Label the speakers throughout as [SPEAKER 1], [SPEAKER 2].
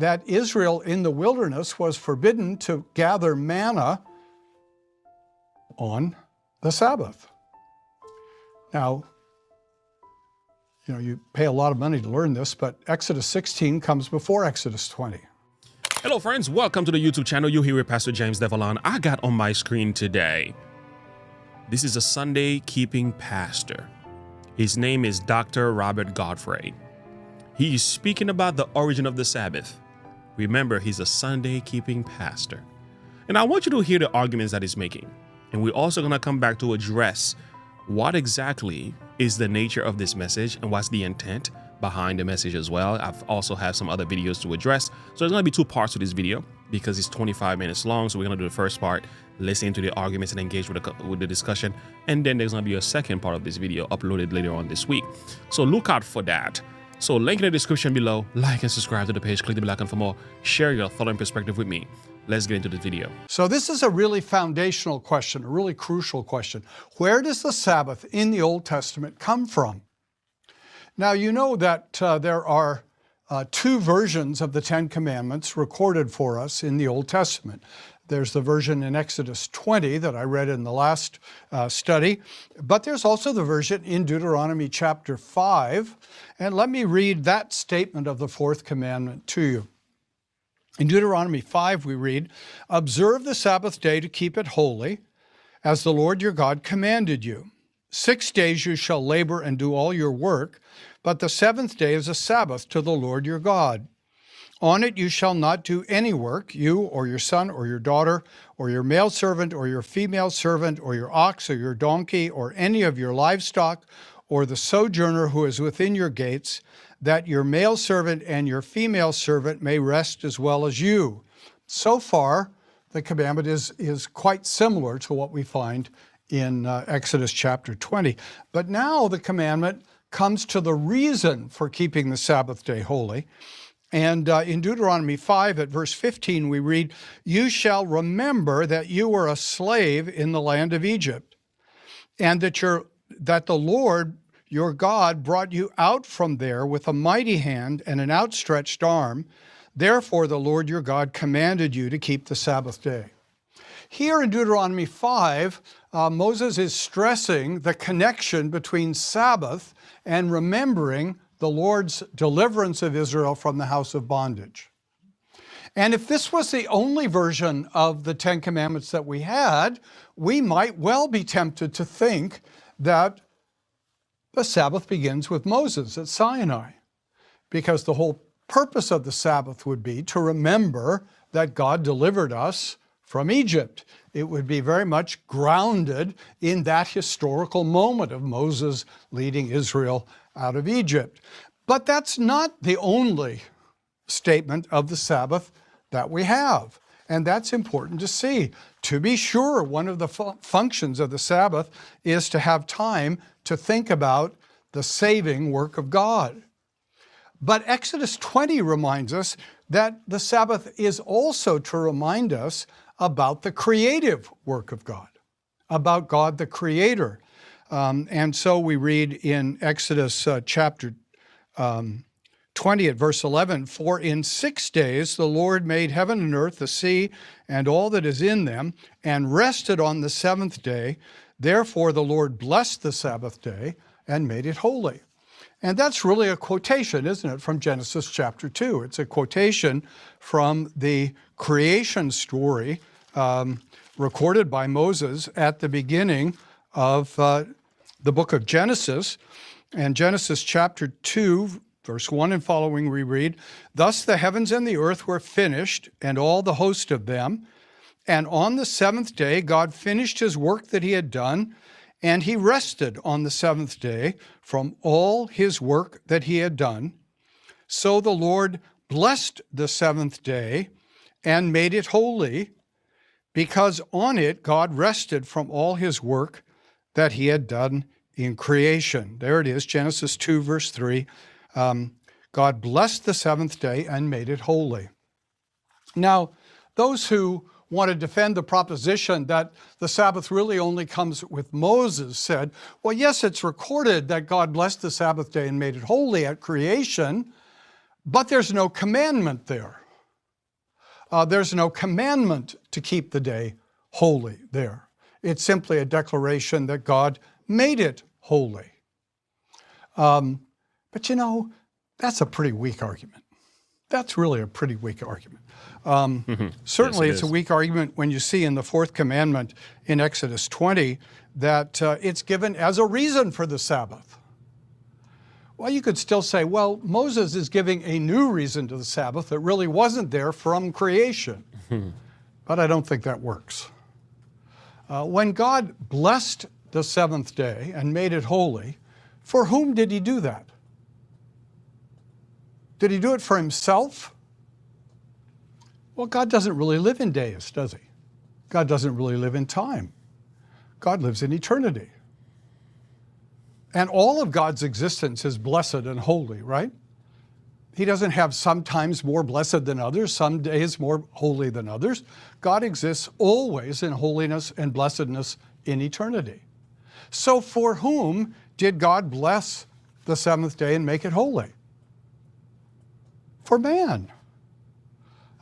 [SPEAKER 1] that Israel in the wilderness was forbidden to gather manna on the Sabbath. Now, you pay a lot of money to learn this, but Exodus 16 comes before Exodus 20.
[SPEAKER 2] Hello friends, welcome to the YouTube channel. You're here with Pastor James Devalon. I got on my screen today, this is a Sunday keeping pastor. His name is Dr. Robert Godfrey. He is speaking about the origin of the Sabbath. Remember, he's a Sunday keeping pastor. And I want you to hear the arguments that he's making. And we're also going to come back to address what exactly is the nature of this message and what's the intent behind the message as well. I've also have some other videos to address. So there's going to be two parts to this video because it's 25 minutes long. So we're going to do the first part, listen to the arguments and engage with the discussion. And then there's going to be a second part of this video uploaded later on this week. So look out for that. So link in the description below, like and subscribe to the page, click the bell icon for more, share your thought and perspective with me. Let's get into the video.
[SPEAKER 1] So this is a really foundational question, a really crucial question. Where does the Sabbath in the Old Testament come from? Now, you know that there are two versions of the Ten Commandments recorded for us in the Old Testament. There's the version in Exodus 20 that I read in the last study, but there's also the version in Deuteronomy chapter 5. And let me read that statement of the fourth commandment to you. In Deuteronomy 5, we read, "Observe the Sabbath day to keep it holy, as the Lord your God commanded you. 6 days you shall labor and do all your work, but the seventh day is a Sabbath to the Lord your God. On it you shall not do any work, you or your son or your daughter, or your male servant or your female servant, or your ox or your donkey, or any of your livestock, or the sojourner who is within your gates, that your male servant and your female servant may rest as well as you." So far, the commandment is quite similar to what we find in Exodus chapter 20. But now the commandment comes to the reason for keeping the Sabbath day holy. And in Deuteronomy 5 at verse 15, we read, "You shall remember that you were a slave in the land of Egypt, and that the Lord your God brought you out from there with a mighty hand and an outstretched arm. Therefore the Lord your God commanded you to keep the Sabbath day." Here in Deuteronomy 5, Moses is stressing the connection between Sabbath and remembering the Lord's deliverance of Israel from the house of bondage. And if this was the only version of the Ten Commandments that we had, we might well be tempted to think that the Sabbath begins with Moses at Sinai, because the whole purpose of the Sabbath would be to remember that God delivered us from Egypt. It would be very much grounded in that historical moment of Moses leading Israel out of Egypt. But that's not the only statement of the Sabbath that we have. And that's important to see. To be sure, one of the functions of the Sabbath is to have time to think about the saving work of God. But Exodus 20 reminds us that the Sabbath is also to remind us about the creative work of God, about God the Creator. And so we read in Exodus chapter 20 at verse 11, "For in 6 days the Lord made heaven and earth, the sea, and all that is in them, and rested on the seventh day. Therefore the Lord blessed the Sabbath day and made it holy." And that's really a quotation, isn't it, from Genesis chapter 2. It's a quotation from the creation story recorded by Moses at the beginning of the book of Genesis. And Genesis chapter 2, verse 1 and following, we read, "Thus the heavens and the earth were finished, and all the host of them. And on the seventh day God finished his work that he had done, and he rested on the seventh day from all his work that he had done. So the Lord blessed the seventh day and made it holy, because on it God rested from all his work that he had done in creation." There it is, Genesis 2, verse 3. God blessed the seventh day and made it holy. Now, those who want to defend the proposition that the Sabbath really only comes with Moses said, well, yes, it's recorded that God blessed the Sabbath day and made it holy at creation, but there's no commandment there. There's no commandment to keep the day holy there. It's simply a declaration that God made it holy. But you know, that's a pretty weak argument. That's really a pretty weak argument. Certainly
[SPEAKER 2] Yes,
[SPEAKER 1] it's a weak argument when you see in the fourth commandment in Exodus 20 that it's given as a reason for the Sabbath. Well, you could still say, well, Moses is giving a new reason to the Sabbath that really wasn't there from creation. But I don't think that works. When God blessed the seventh day and made it holy, for whom did he do that? Did he do it for himself? Well, God doesn't really live in days, does he? God doesn't really live in time. God lives in eternity. And all of God's existence is blessed and holy, right? He doesn't have sometimes more blessed than others, some days more holy than others. God exists always in holiness and blessedness in eternity. So for whom did God bless the seventh day and make it holy? For man.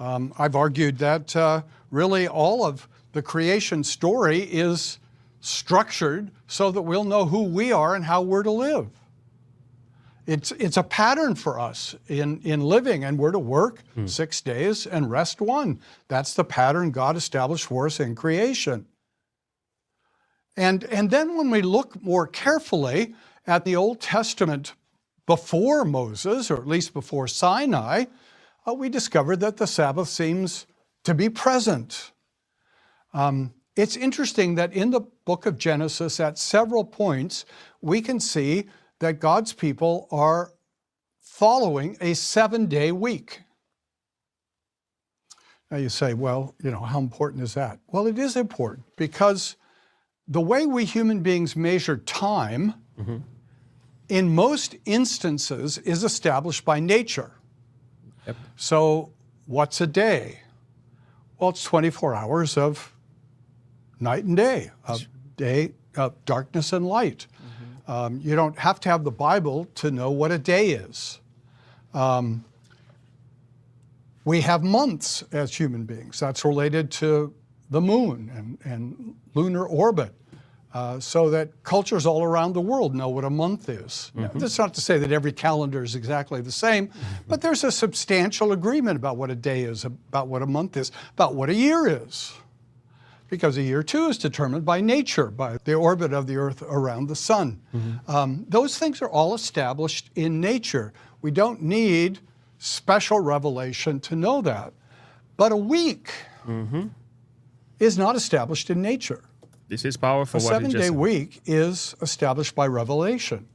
[SPEAKER 1] I've argued that really all of the creation story is structured so that we'll know who we are and how we're to live. It's a pattern for us in living, and we're to work 6 days and rest one. That's the pattern God established for us in creation. And then when we look more carefully at the Old Testament before Moses, or at least before Sinai, we discover that the Sabbath seems to be present. It's interesting that in the book of Genesis, at several points, we can see that God's people are following a 7-day week. Now you say, well, you know, how important is that? Well, it is important because the way we human beings measure time, in most instances, is established by nature.
[SPEAKER 2] Yep.
[SPEAKER 1] So what's a day? Well, it's 24 hours of night and day, of darkness and light. You don't have to have the Bible to know what a day is. We have months as human beings. That's related to the moon and lunar orbit, so that cultures all around the world know what a month is. Now, that's not to say that every calendar is exactly the same, but there's a substantial agreement about what a day is, about what a month is, about what a year is. Because a year too is determined by nature, by the orbit of the earth around the sun. Those things are all established in nature. We don't need special revelation to know that. But a week is not established in nature.
[SPEAKER 2] This is powerful.
[SPEAKER 1] A 7-day week is established by revelation.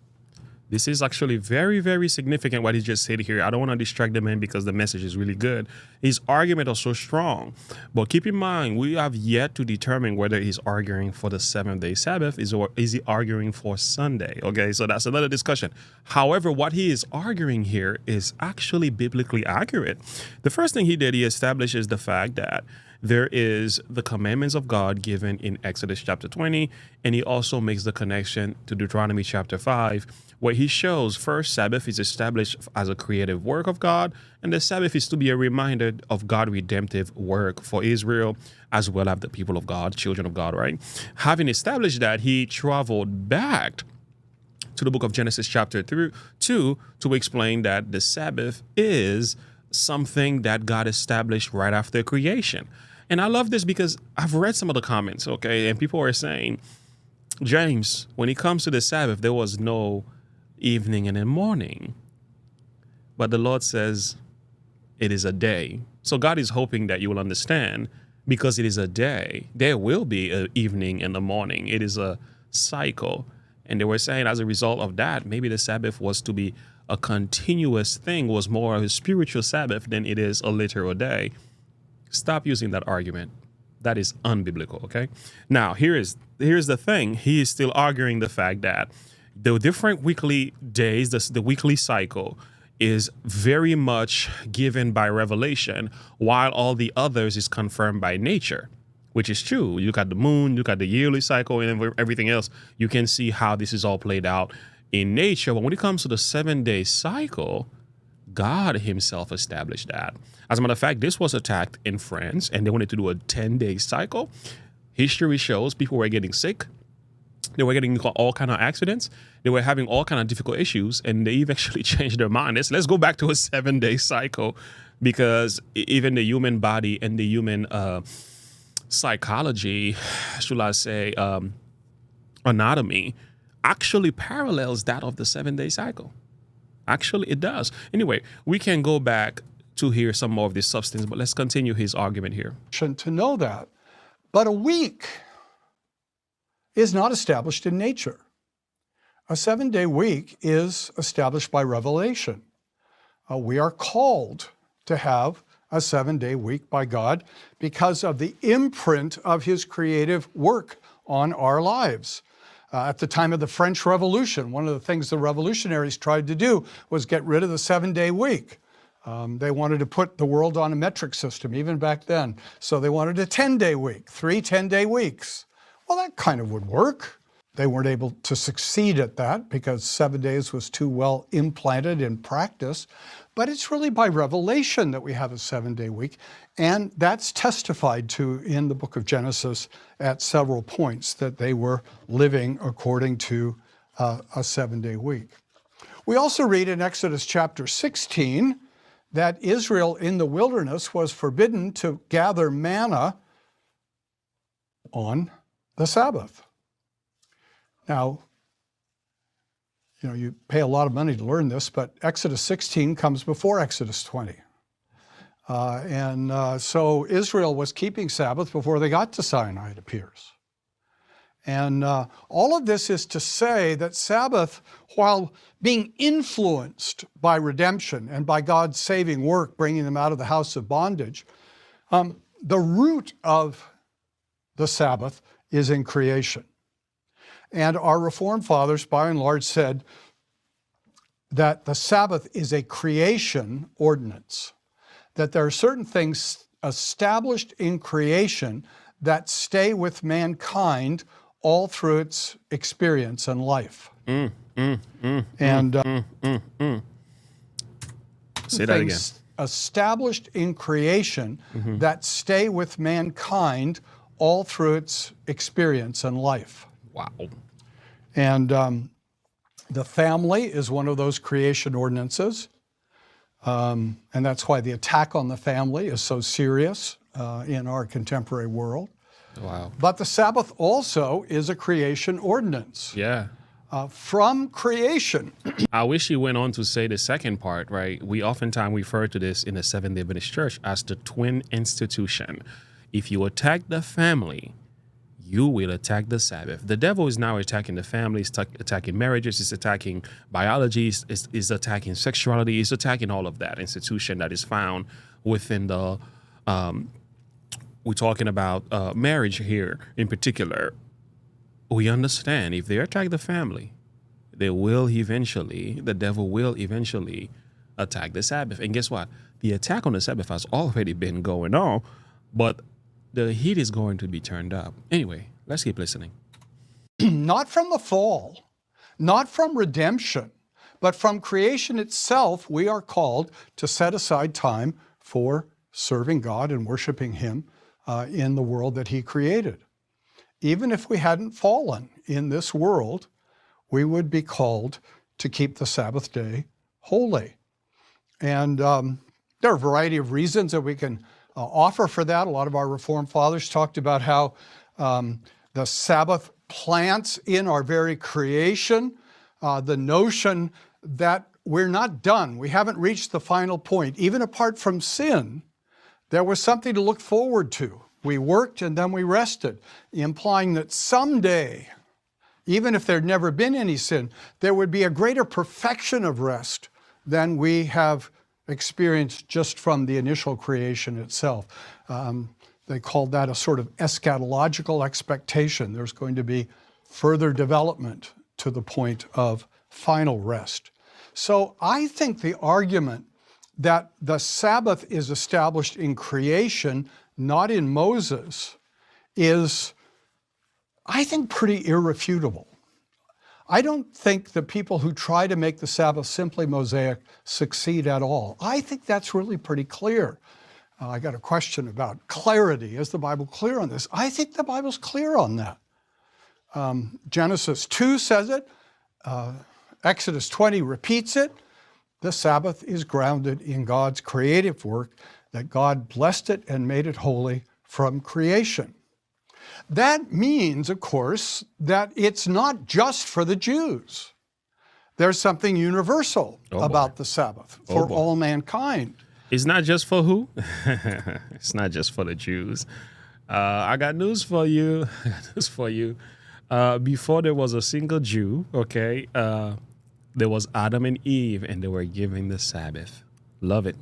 [SPEAKER 2] This is actually very, very significant what he just said here. I don't want to distract the man because the message is really good. His argument is so strong. But keep in mind, we have yet to determine whether he's arguing for the 7th-day Sabbath or is he arguing for Sunday. Okay, so that's another discussion. However, what he is arguing here is actually biblically accurate. The first thing he did, he establishes the fact that there is the commandments of God given in Exodus chapter 20, and he also makes the connection to Deuteronomy chapter 5, where he shows first Sabbath is established as a creative work of God, and the Sabbath is to be a reminder of God's redemptive work for Israel, as well as the people of God, children of God, right? Having established that, he traveled back to the book of Genesis chapter 2 to explain that the Sabbath is something that God established right after creation. And I love this because I've read some of the comments, okay, and people are saying, James, when it comes to the Sabbath, there was no evening and a morning. But the Lord says it is a day. So God is hoping that you will understand, because it is a day, there will be an evening and a morning. It is a cycle. And they were saying as a result of that, maybe the Sabbath was to be a continuous thing, was more of a spiritual Sabbath than it is a literal day. Stop using that argument. That is unbiblical, okay? Now, here's the thing. He is still arguing the fact that the different weekly days, the weekly cycle, is very much given by revelation, while all the others is confirmed by nature, which is true. You got the moon, you got the yearly cycle, and everything else. You can see how this is all played out in nature. But when it comes to the 7-day cycle, God himself established that. As a matter of fact, this was attacked in France, and they wanted to do a 10-day cycle. History shows people were getting sick. They were getting all kind of accidents. They were having all kind of difficult issues, and they eventually changed their mind. Let's go back to a 7-day cycle, because even the human body and the human psychology, should I say, anatomy, actually parallels that of the 7-day cycle. Actually, it does. Anyway, we can go back to hear some more of this substance, but let's continue his argument here.
[SPEAKER 1] To know that. But a week is not established in nature. A 7-day week is established by revelation. We are called to have a 7-day week by God because of the imprint of his creative work on our lives. At the time of the French Revolution, one of the things the revolutionaries tried to do was get rid of the 7-day week. They wanted to put the world on a metric system, even back then. So they wanted a 10-day week, 3 10-day weeks. Well, that kind of would work. They weren't able to succeed at that because 7 days was too well implanted in practice. But it's really by revelation that we have a 7-day week. And that's testified to in the book of Genesis at several points, that they were living according to a 7-day week. We also read in Exodus chapter 16 that Israel in the wilderness was forbidden to gather manna on the Sabbath. Now, you pay a lot of money to learn this, but Exodus 16 comes before Exodus 20. So Israel was keeping Sabbath before they got to Sinai, it appears. And all of this is to say that Sabbath, while being influenced by redemption and by God's saving work, bringing them out of the house of bondage, the root of the Sabbath is in creation. And our Reformed fathers, by and large, said that the Sabbath is a creation ordinance, that there are certain things established in creation that stay with mankind all through its experience and life.
[SPEAKER 2] Say that again.
[SPEAKER 1] Established in creation that stay with mankind all through its experience and life.
[SPEAKER 2] Wow.
[SPEAKER 1] And the family is one of those creation ordinances. And that's why the attack on the family is so serious in our contemporary world.
[SPEAKER 2] Wow.
[SPEAKER 1] But the Sabbath also is a creation ordinance.
[SPEAKER 2] Yeah.
[SPEAKER 1] From creation.
[SPEAKER 2] I wish he went on to say the second part, right? We oftentimes refer to this in the Seventh-day Adventist Church as the twin institution. If you attack the family, you will attack the Sabbath. The devil is now attacking the family, is attacking marriages, is attacking biology, is attacking sexuality, is attacking all of that institution that is found within the, we're talking about marriage here in particular. We understand if they attack the family, the devil will eventually attack the Sabbath. And guess what? The attack on the Sabbath has already been going on, but the heat is going to be turned up. Anyway, let's keep listening.
[SPEAKER 1] Not from the fall, not from redemption, but from creation itself, we are called to set aside time for serving God and worshiping Him in the world that He created. Even if we hadn't fallen in this world, we would be called to keep the Sabbath day holy. And there are a variety of reasons that we can offer for that. A lot of our Reformed fathers talked about how the Sabbath plants in our very creation the notion that we're not done. We haven't reached the final point. Even apart from sin, there was something to look forward to. We worked and then we rested, implying that someday, even if there'd never been any sin, there would be a greater perfection of rest than we have experienced just from the initial creation itself. They called that a sort of eschatological expectation. There's going to be further development to the point of final rest. So I think the argument that the Sabbath is established in creation, not in Moses, is, I think, pretty irrefutable. I don't think the people who try to make the Sabbath simply Mosaic succeed at all. I think that's really pretty clear. I got a question about clarity. Is the Bible clear on this? I think the Bible's clear on that. Genesis 2 says it. Exodus 20 repeats it. The Sabbath is grounded in God's creative work, that God blessed it and made it holy from creation. That means, of course, that it's not just for the Jews. There's something universal about the Sabbath for all mankind.
[SPEAKER 2] It's not just for who? It's not just for the Jews. I got news for you. Before there was a single Jew, okay, there was Adam and Eve, and they were given the Sabbath. Love it.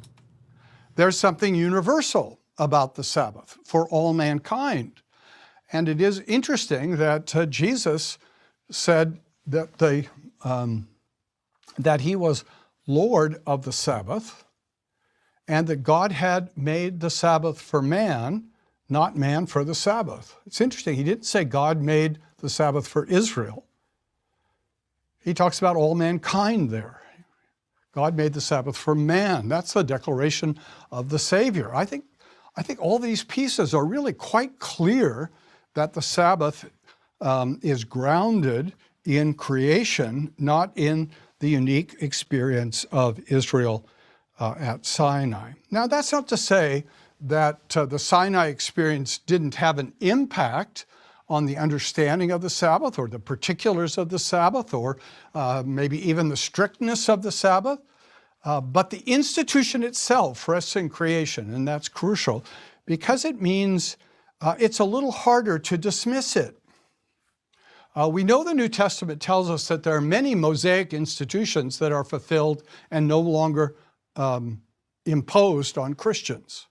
[SPEAKER 1] There's something universal about the Sabbath for all mankind. And it is interesting that Jesus said that that he was Lord of the Sabbath, and that God had made the Sabbath for man, not man for the Sabbath. It's interesting. He didn't say God made the Sabbath for Israel. He talks about all mankind there. God made the Sabbath for man. That's the declaration of the Savior. I think all these pieces are really quite clear that the Sabbath is grounded in creation, not in the unique experience of Israel at Sinai. Now, that's not to say that the Sinai experience didn't have an impact on the understanding of the Sabbath or the particulars of the Sabbath or maybe even the strictness of the Sabbath. But the institution itself rests in creation, and that's crucial because it means it's a little harder to dismiss it. We know the New Testament tells us that there are many Mosaic institutions that are fulfilled and no longer imposed on Christians.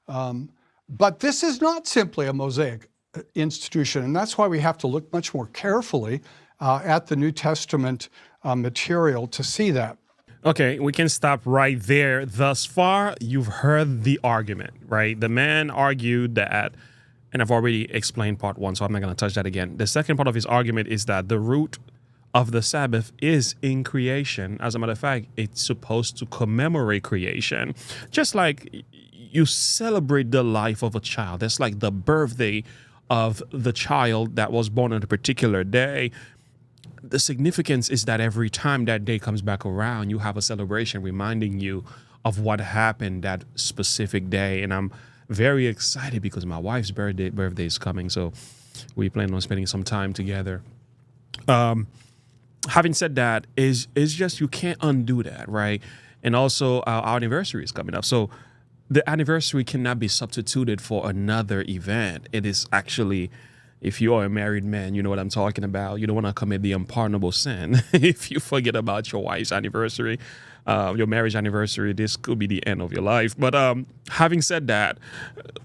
[SPEAKER 1] But this is not simply a Mosaic institution, and that's why we have to look much more carefully at the New Testament material to see that.
[SPEAKER 2] Okay, we can stop right there. Thus far, you've heard the argument, right? The man argued that, and I've already explained part one, so I'm not going to touch that again. The second part of his argument is that the root of the Sabbath is in creation. As a matter of fact, it's supposed to commemorate creation. Just like you celebrate the life of a child. That's like the birthday of the child that was born on a particular day. The significance is that every time that day comes back around, you have a celebration reminding you of what happened that specific day. And I'm very excited because my wife's birthday is coming. So we plan on spending some time together. Having said that, is just you can't undo that, right? And also our anniversary is coming up. So the anniversary cannot be substituted for another event. It is actually, if you are a married man, you know what I'm talking about. You don't want to commit the unpardonable sin. If you forget about your wife's anniversary, your marriage anniversary, this could be the end of your life. But having said that,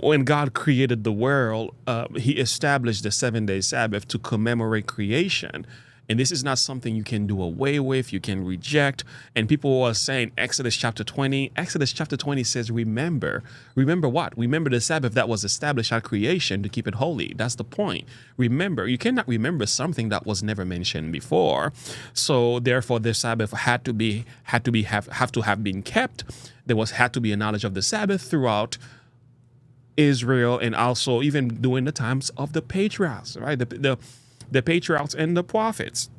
[SPEAKER 2] when God created the world, he established the 7-day Sabbath to commemorate creation. And this is not something you can do away with, you can reject. And people are saying Exodus chapter 20. Exodus chapter 20 says, remember. Remember what? Remember the Sabbath that was established at creation to keep it holy. That's the point. Remember. You cannot remember something that was never mentioned before. So therefore, the Sabbath had to have been kept. There had to be a knowledge of the Sabbath throughout Israel, and also even during the times of the patriarchs, right? The patriarchs and the prophets,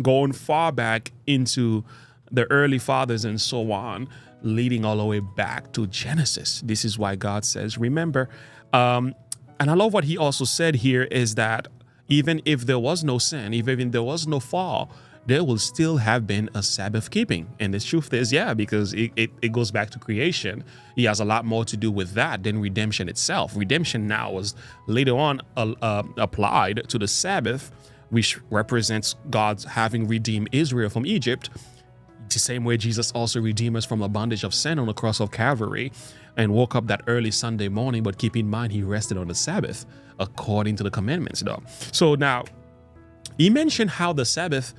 [SPEAKER 2] going far back into the early fathers and so on, leading all the way back to Genesis. This is why God says, remember. And I love what he also said here is that even if there was no sin, even if there was no fall, there will still have been a Sabbath keeping. And the truth is, yeah, because it goes back to creation. He has a lot more to do with that than redemption itself. Redemption now was later on applied to the Sabbath, which represents God's having redeemed Israel from Egypt. The same way Jesus also redeemed us from a bondage of sin on the cross of Calvary and woke up that early Sunday morning, but keep in mind he rested on the Sabbath according to the commandments, though. So now he mentioned how the Sabbath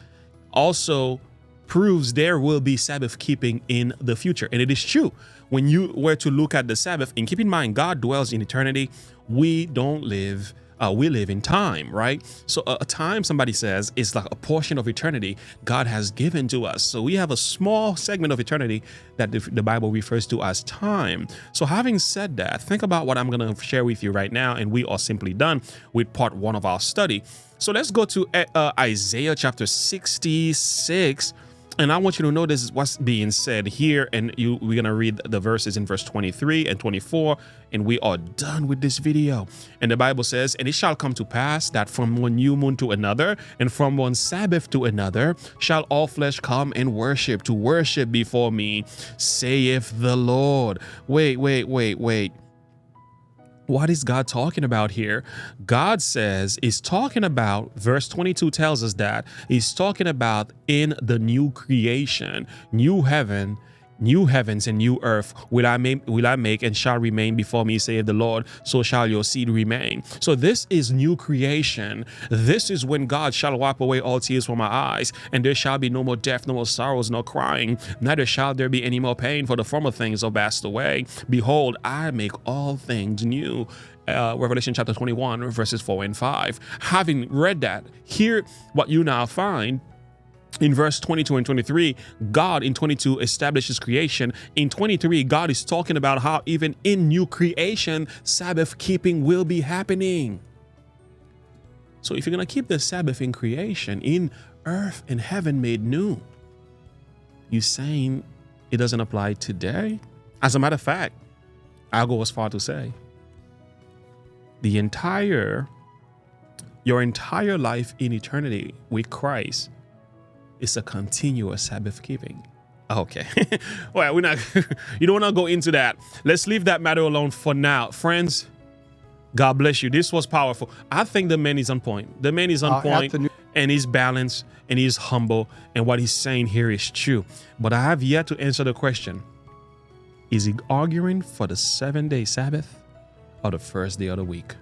[SPEAKER 2] also proves there will be Sabbath keeping in the future. And it is true. When you were to look at the Sabbath, and keep in mind, God dwells in eternity. We don't live we live in time, right? So a time, somebody says, is like a portion of eternity God has given to us. So we have a small segment of eternity that the Bible refers to as time. So having said that, think about what I'm going to share with you right now, and we are simply done with part 1 of our study. So let's go to Isaiah chapter 66. And I want you to notice what's being said here. And we're going to read the verses in verse 23 and 24. And we are done with this video. And the Bible says, "And it shall come to pass that from one new moon to another, and from one Sabbath to another, shall all flesh come and worship, to worship before me, saith the Lord." Wait. What is God talking about here? God says he's talking about, verse 22 tells us that he's talking about in the new creation, new heavens and new earth will I make and shall remain before me, saith the Lord, so shall your seed remain. So this is new creation. This is when God shall wipe away all tears from our eyes, and there shall be no more death, no more sorrows, no crying, neither shall there be any more pain, for the former things are passed away. Behold, I make all things new. Revelation chapter 21, verses 4 and 5. Having read that, here what you now find in verse 22 and 23, God in 22 establishes creation. In 23, God is talking about how even in new creation, Sabbath keeping will be happening. So if you're going to keep the Sabbath in creation, in earth and heaven made new, you saying it doesn't apply today? As a matter of fact, I'll go as far to say, your entire life in eternity with Christ is a continuous Sabbath keeping. Okay. Well, we're not, you don't want to go into that. Let's leave that matter alone for now. Friends, God bless you. This was powerful. I think the man is on point. The man is on point, and he's balanced, and he's humble, and what he's saying here is true. But I have yet to answer the question. Is he arguing for the 7-day Sabbath or the first day of the week?